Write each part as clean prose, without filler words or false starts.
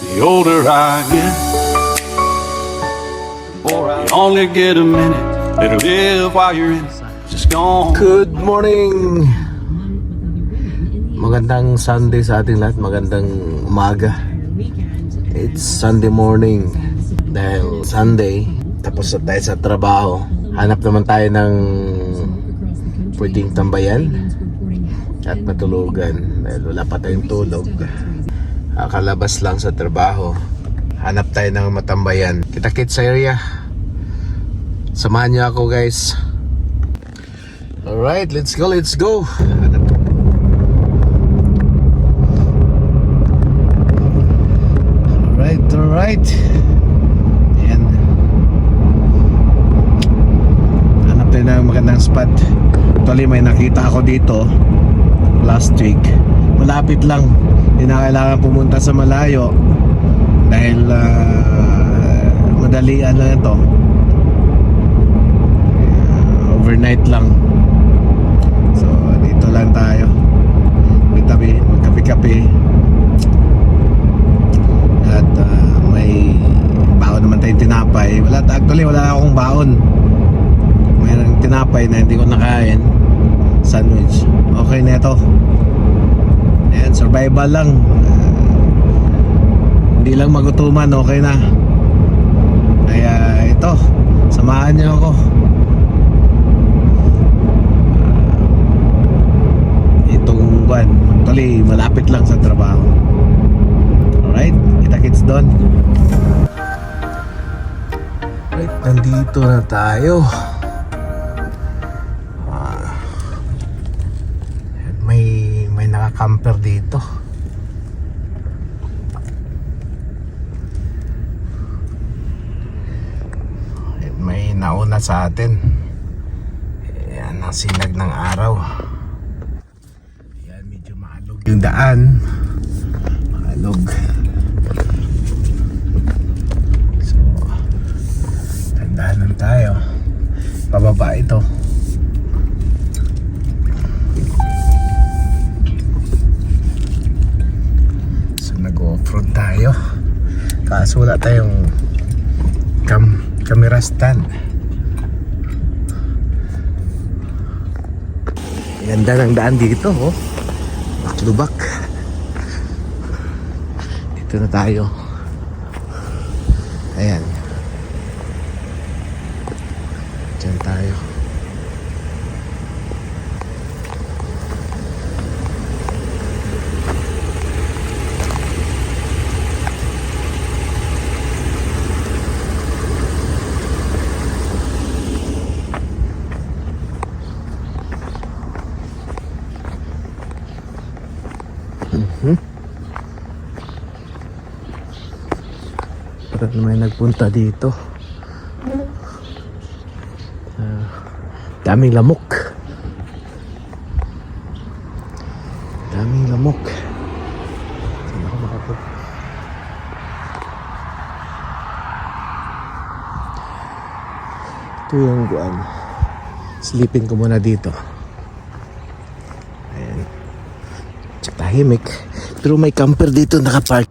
The older I get, or you only get a minute. Better live while you're in it. Just gone. Good morning! Magandang Sunday sa ating lahat. Magandang umaga. It's Sunday morning. Dahil Sunday, tapos na tayo sa trabaho. Hanap naman tayo ng pwedeng tambayan at matulugan. Dahil wala pa tayong tulog. Kalabas lang sa trabaho. Hanap tayo ng matambayan. Kita-kits sa area. Samahan niyo ako, guys. Alright, let's go, let's go. Alright. Ayan. Hanap tayo ng magandang spot. Actually, may nakita ako dito last week. Malapit lang. Hindi na kailangan pumunta sa malayo. Dahil madalian lang ito. Overnight lang. So dito lang tayo. Tabi, magkape-kape. At may baon naman tayong tinapay. Actually wala akong baon. Mayroong tinapay na hindi ko nakain. Sandwich. Okay na ito. Ayan, survival lang. Hindi lang magutuman, okay na. Kaya ito, samahan niyo ako. Actually, malapit lang sa trabaho. Alright, kita-kits doon. Alright, nandito na tayo. May naka-camper dito. May nauna sa atin. Ayan ang sinag ng araw. Yung daan maalog. So tandaan lang tayo. Pababa ito. So nag-off-road tayo. Kaso wala tayong camera stand. Ganda ng daan dito, oh. Lubak. Dito na tayo. Ayan. Diyan tayo. Parang may nagpunta dito. Daming lamok. Daming lamok. Saan ako makapunta? Ito yung guan. Sleeping ko muna dito. Ayan. Tahimik. Pero may camper dito nakapark.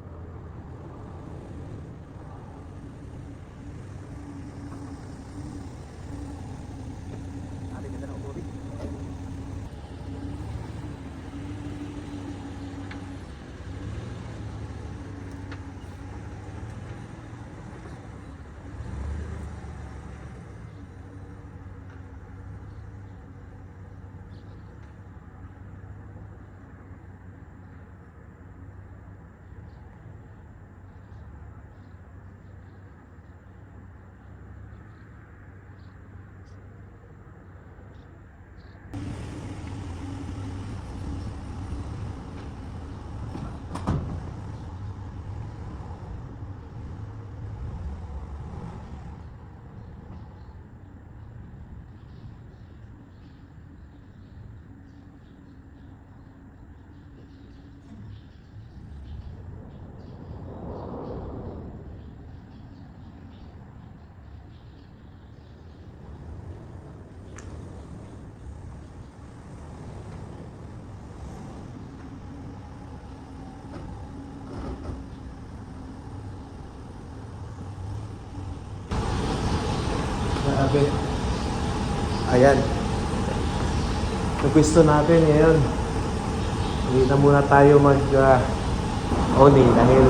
Grabe. Ayan. Yung pwesto natin ngayon. Hindi na muna tayo owning dahil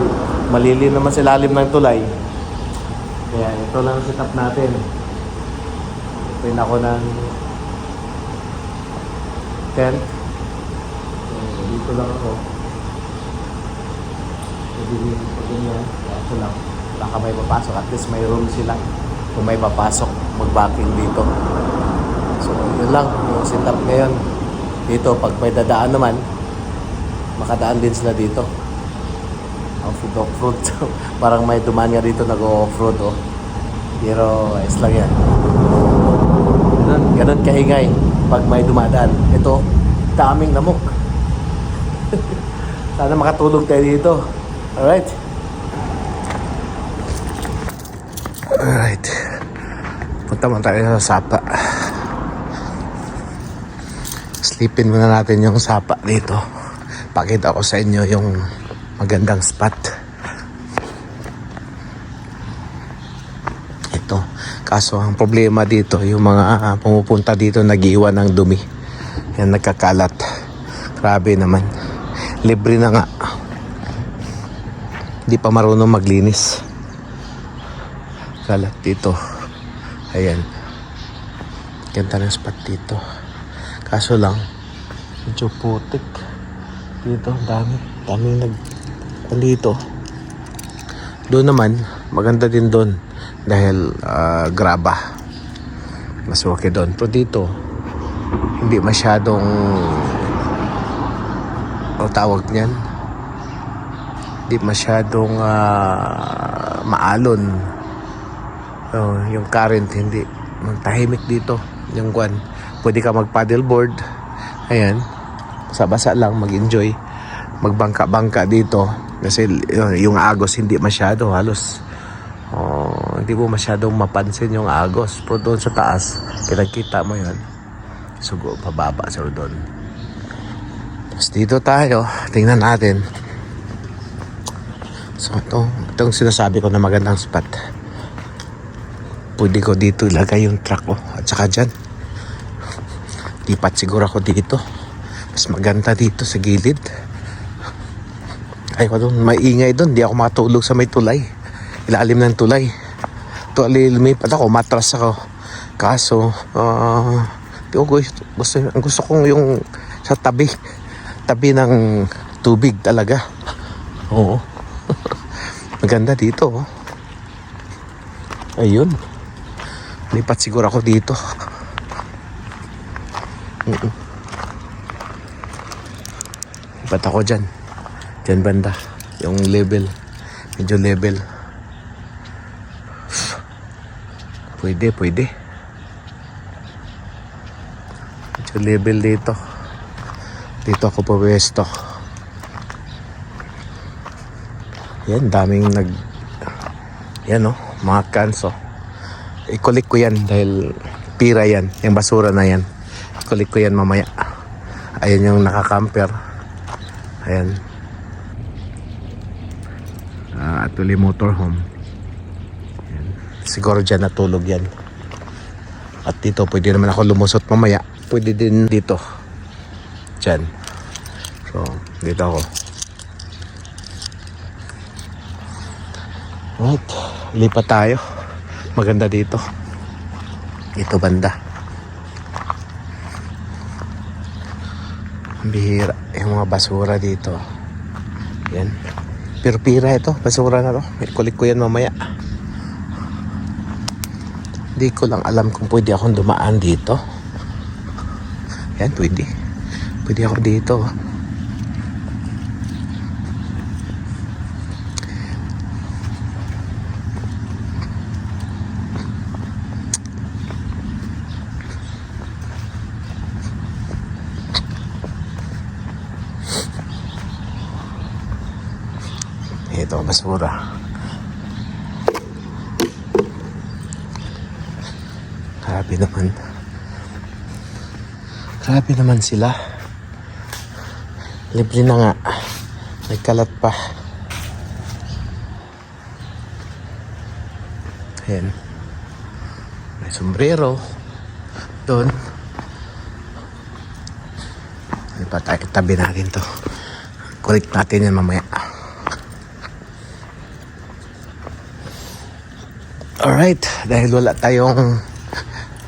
malilim naman sa ilalim ng tulay. Kaya ito lang ang setup natin. Pin ako ng tent. So, dito lang ako. Pwede din pag ganyan. Ito lang. Baka may papasok. At least may room sila. Kung may papasok, mag-backing dito. So, yun lang. Yung setup ngayon. Dito, pag may dadaan naman, makadaan din sila dito. Off-road. Parang may dumaan nga dito nag-off-road. Oh. Pero, ayos lang yan. Ganun kahingay pag may dumadaan. Ito, daming lamok. Sana makatulog tayo dito. Alright. Alright. Punta man tayo sa sapa. Sleepin muna natin yung sapa dito. Pakita ko sa inyo yung magandang spot. Ito. Kaso ang problema dito, yung mga pumupunta dito nag-iwan ng dumi. Yan, nagkakalat. Grabe naman. Libre na nga. Hindi pa marunong maglinis. Kalat dito. Ayan. Ganda ng spot dito. Kaso lang, medyo putik. Dito, dami dito. Doon naman, maganda din doon dahil graba. Mas okay doon. Pero dito, hindi masyadong tawag niyan. Hindi masyadong maalon. Yung current hindi. Tahimik dito. Yung kwan. Pwede ka mag paddleboard. Ayan. Basa-basa lang, mag-enjoy. Magbangka-bangka dito. Kasi yung agos hindi masyado. Halos hindi mo masyadong mapansin yung agos. Pero doon sa taas, pinagkita mo yun. Sugo, pababa sa doon. Tapos dito tayo. Tingnan natin. So itong sinasabi ko na magandang spot. Pwede ko dito ilagay yung truck ko. At saka dyan. Lipat siguro ako dito. Mas maganda dito sa gilid. Ay ko doon, maingay doon. Di ako makatulog sa may tulay. Ilalim ng tulay. Ito, lumipat ako, matras ako. Kaso, di ko gusto kong yung sa tabi ng tubig talaga. Oo. Maganda dito. Oh. Ayun. Lipat siguro ako dito. Lipat ako dyan. Dyan banda. Yung level. Medyo level. Pwede. Medyo level dito. Dito ako puwesto. Yan, daming yan oh, mga kanso. I-collect ko yan dahil pira yan. Yung basura na yan. I-collect ko yan mamaya. Ayan yung nakakamper. Ayan. Atuli motorhome. Ayan. Siguro dyan natulog yan. At dito, pwede naman ako lumusot mamaya. Pwede din dito. Dyan. So, dito ako. Right. Lipat tayo. Maganda dito. Ito banda. Bihira. Yung mga basura dito. Yan. Pira ito. Basura na to. Kulik ko yan mamaya. Hindi ko lang alam kung pwede akong dumaan dito. Yan, pwede. Pwede ako dito. Ito, basura. Grabe naman. Grabe naman sila. Libre na nga. Nagkalat pa. Ayan. May sombrero. Doon. Tabi natin to. Collect natin yan mamaya. Alright, dahil wala tayong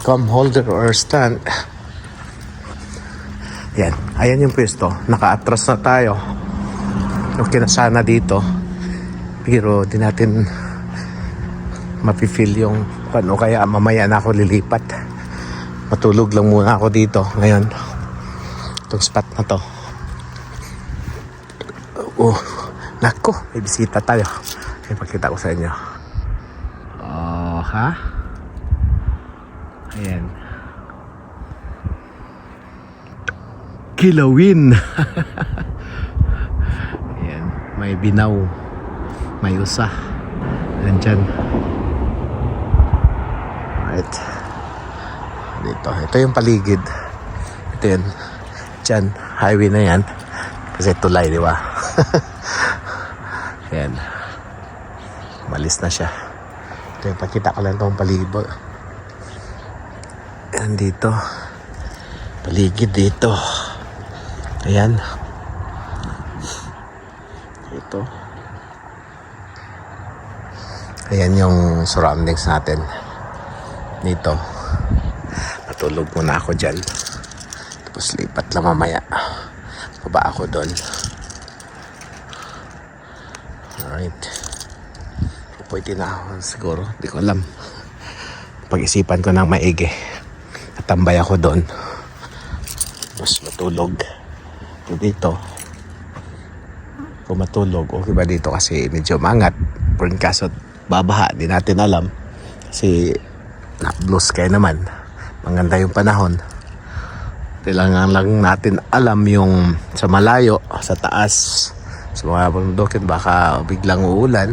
cam holder or stand. Yan, ayan yung pwesto. Naka-atras na tayo. Okay na sana dito. Pero di natin mapifeel yung ano, kaya mamaya na ako lilipat. Matulog lang muna ako dito ngayon. Itong spot na to. Oh, nako, may bisita tayo. Ipakita ko sa inyo. Oh, ha? Ayan. Kilawin. Ayan, may binaw. May usa. Nandyan. Right. Dito. Ito yung paligid. Ito yun. Diyan. Highway na yan. Kasi tulay, di ba? Ayan. Malis na siya. Ito yung pakita ko lang itong paligid. Ayan dito. Paligid dito. Ayan. Ito. Ayan yung surroundings natin. Dito. Matulog muna ako dyan. Tapos lipat lang mamaya. Baba ako doon. Alright. Pwede na ako siguro. Hindi ko alam. Pag-isipan ko ng maigi. Natambay ako doon. Tapos matulog. Dito. Kung matulog, okay ba dito kasi medyo mangat. Pero in kaso babaha, di natin alam. Kasi blue sky naman. Maganda yung panahon. Kailangan lang natin alam yung sa malayo, sa taas, sa mga bundukin, baka biglang uulan.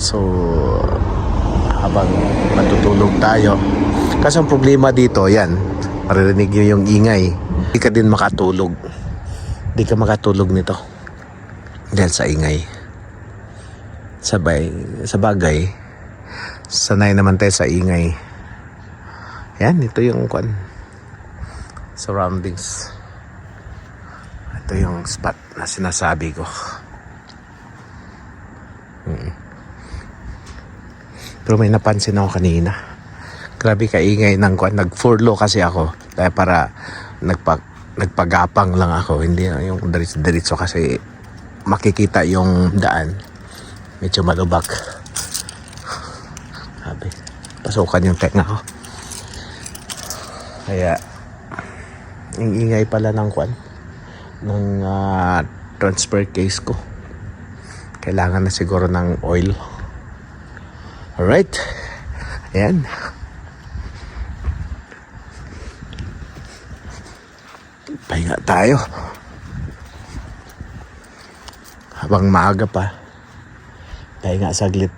So, habang matutulog tayo. Kasi ang problema dito, yan, maririnig nyo yung ingay. Hindi ka din makatulog. Hindi ka makatulog nito. Dahil sa ingay. Sa bagay, sanay naman tayo sa ingay. Yan, ito yung surroundings. Ito yung spot na sinasabi ko. Pero may napansin ako kanina. Grabe kaingay ng nag-furlough kasi ako. Kaya para nagpagapang lang ako. Hindi yung diretso kasi makikita yung daan. Medyo malubak. Sabi, pasukan yung tenga ko. Kaya yung ingay pala ng transfer case ko. Kailangan na siguro ng oil. Alright. Ayan. Pahinga tayo. Habang maaga pa. Pahinga saglit.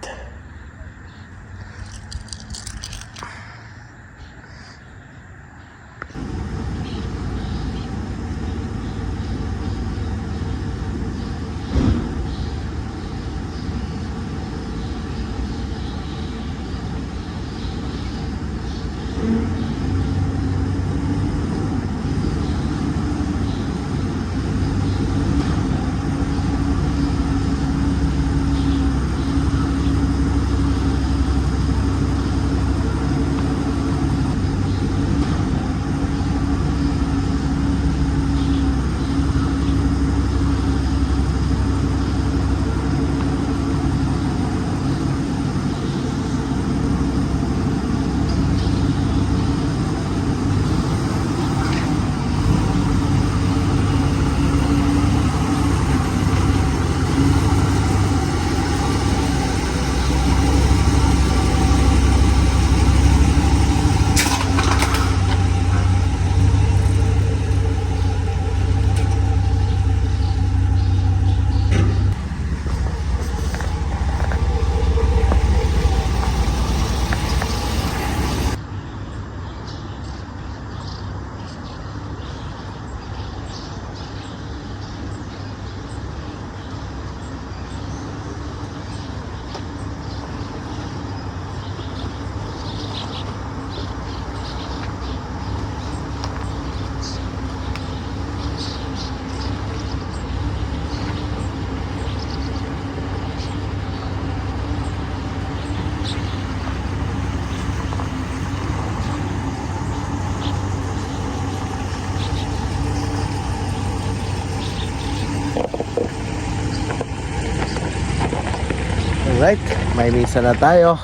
Alright, may misa na tayo.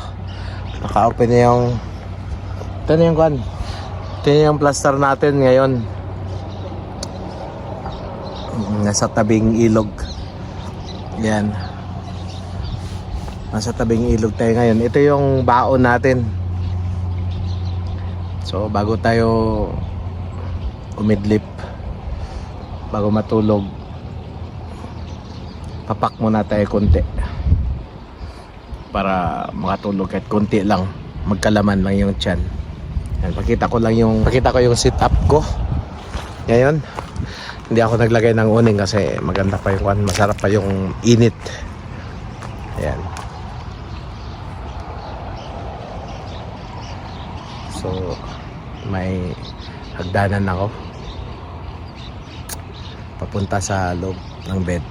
Naka-open na yung ito na yung kan. Ito na yung plaster natin ngayon. Nasa tabing ilog. Yan. Nasa tabing ilog tayo ngayon. Ito yung baon natin. So bago tayo umidlip, bago matulog, papak muna tayo konti para makatulog kahit konti lang, magkalaman lang yung tiyan. Yan, pakita ko yung sit up ko ngayon. Hindi ako naglagay ng uning kasi maganda pa yung masarap pa yung init. Ayan. So may hagdanan ako papunta sa loob ng bed.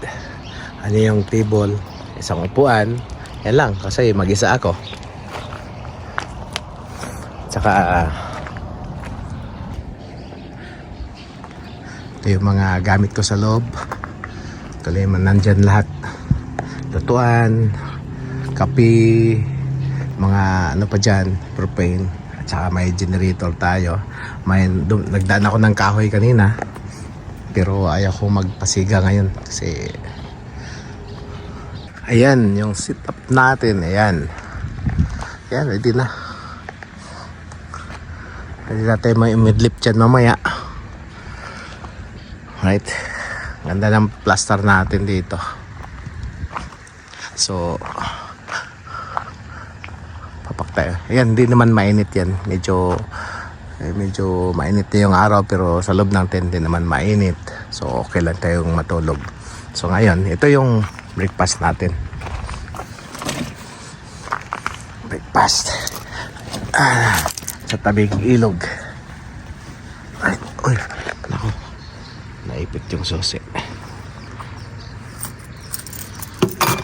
Ano yung table, isang upuan, yan lang kasi mag-isa ako. Tsaka ito yung mga gamit ko sa loob. Kaliman nandyan lahat, lutuan, kape, mga ano pa dyan, propane. At saka may generator tayo. Nagdaan ako ng kahoy kanina, pero ayaw ko magpasiga ngayon kasi ayan yung sit up natin. Ayan, ready na. Ready na tayo may midlip dyan mamaya. Right, ganda ng plaster natin dito. So papak tayo. Ayan, hindi naman mainit yan. Medyo mainit na yung araw, pero sa loob ng tent din naman mainit. So okay lang tayong matulog. So ngayon, ito yung breakfast natin. Breakfast sa tabing ilog. Right. Uy, naku, naipit yung susi.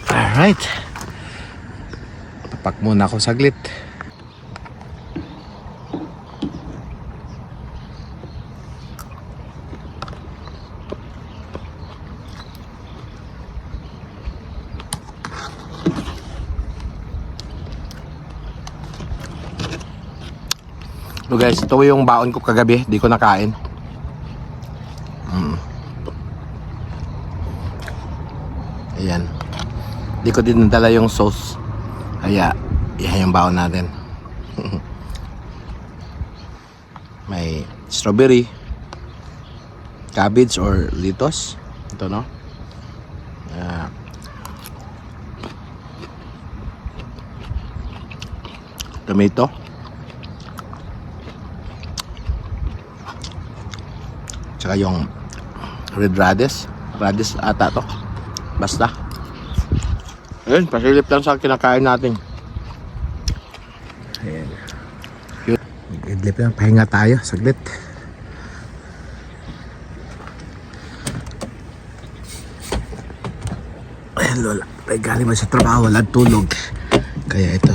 Alright, papak muna ako saglit. So guys, ito yung baon ko kagabi, di ko nakain. Ayan, di ko din nadala yung sauce, kaya yan yung baon natin. May strawberry, cabbage or lettuce, ito no, tomato, tsaka yung red radish ata to, basta. Ayun, pasilip lang sa kinakain natin. Ayan, idlip lang, pahinga tayo saglit. Ayan lola, ay galing ba sa trabaho, wala tulog, kaya ito.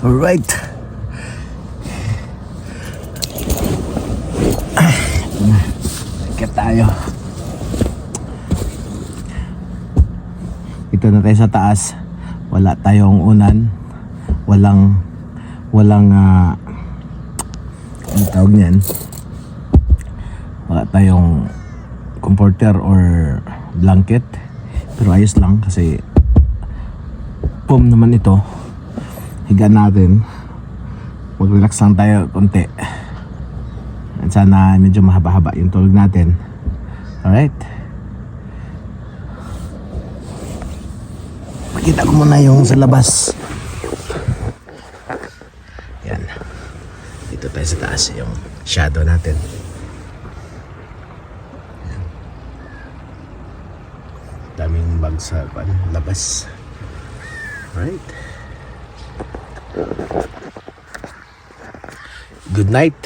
Alright. Sikat tayo. Ito na tayo sa taas. Wala tayong unan. Walang ang tawag niyan. Wala tayong comforter or blanket. Pero ayos lang kasi foam naman ito. Higa natin, mag-relax lang tayo konti. At sana medyo mahaba-haba yung tulog natin. Alright, makita ko muna yung sa labas. Yan, dito tayo sa taas, yung shadow natin. Yan. daming bag sa labas. Right. Good night.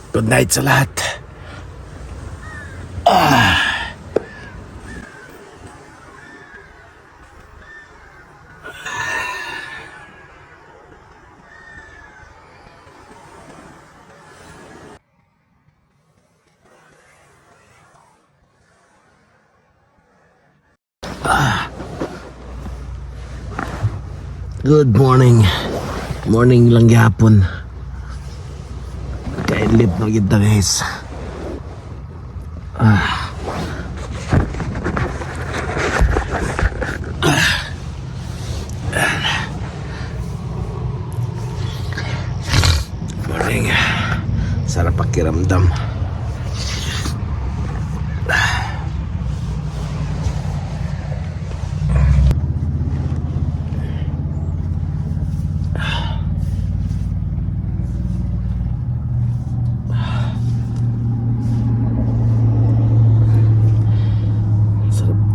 Good night sa lahat. Good morning. Morning lang yapon. Kailip na kita guys. Morning. Sarap pakiramdam.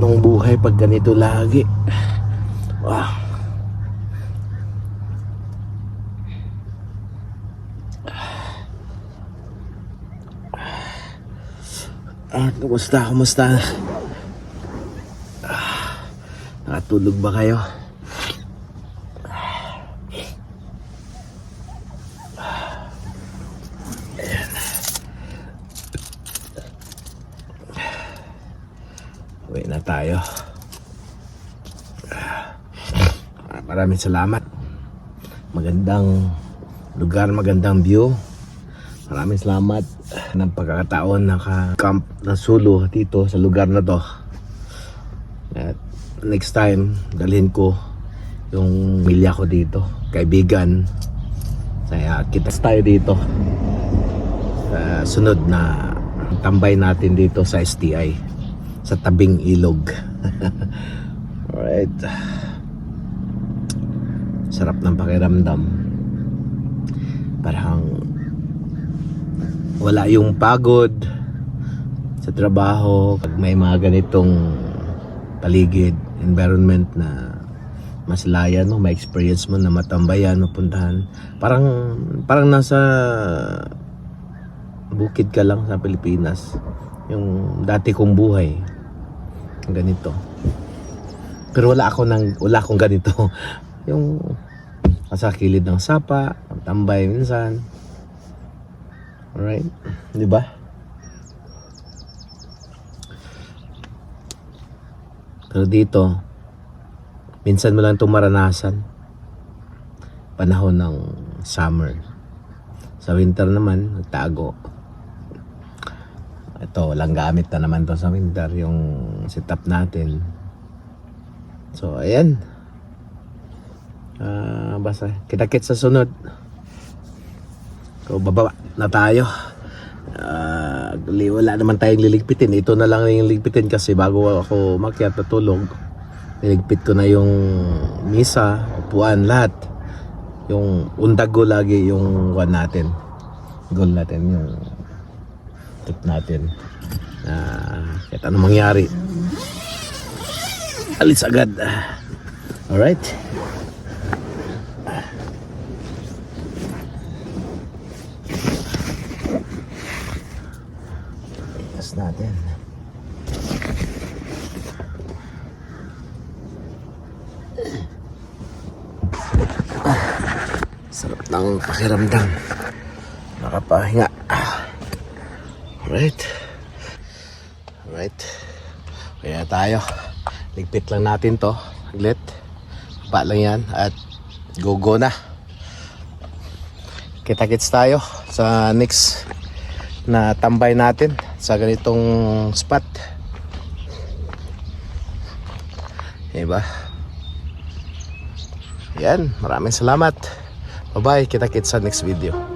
Ng buhay pag ganito lagi. Wow. Kumusta? Nakatulog ba kayo? Uwi na tayo. Maraming salamat. Magandang lugar, magandang view. Maraming salamat ng pagkakataon naka-camp na solo dito sa lugar na to. At next time, dalhin ko yung milya ko dito, kaibigan. Kaya kita tayo dito. Sunod na tambay natin dito sa STI, sa tabing ilog. Alright. Sarap ng pakiramdam. Parang wala yung pagod sa trabaho pag may mga ganitong paligid, environment na mas laya, no? May experience mo na matambayan, mapuntahan. Parang nasa bukid ka lang sa Pilipinas. Yung dati kong buhay ganito. Pero wala akong ganito. Yung sa kilid ng sapa, tambay minsan. Alright, di ba? Pero dito, minsan mo lang itong maranasan. Panahon ng summer. Sa winter naman, nagtago. Ito, walang gamit na naman to sa winter, yung setup natin. So, ayan. Basta, kita-kits sa sunod. So, bababa na tayo. Wala naman tayong liligpitin. Ito na lang yung liligpitin kasi bago ako makyat na tulog, niligpit ko na yung misa, upuan, lahat. Yung undag ko lagi yung one natin. Goal natin, yung tip natin. Kahit anong mangyari, alis agad. Alright. Itas natin. Sarap ng pakiramdam. Nakapahinga. Alright. Kaya tayo. Ligpit lang natin to. Saglit. Pa lang yan. At go na. Kita-kits tayo sa next na tambay natin sa ganitong spot. Diba? Yan. Maraming salamat. Bye-bye. Kita-kits sa next video.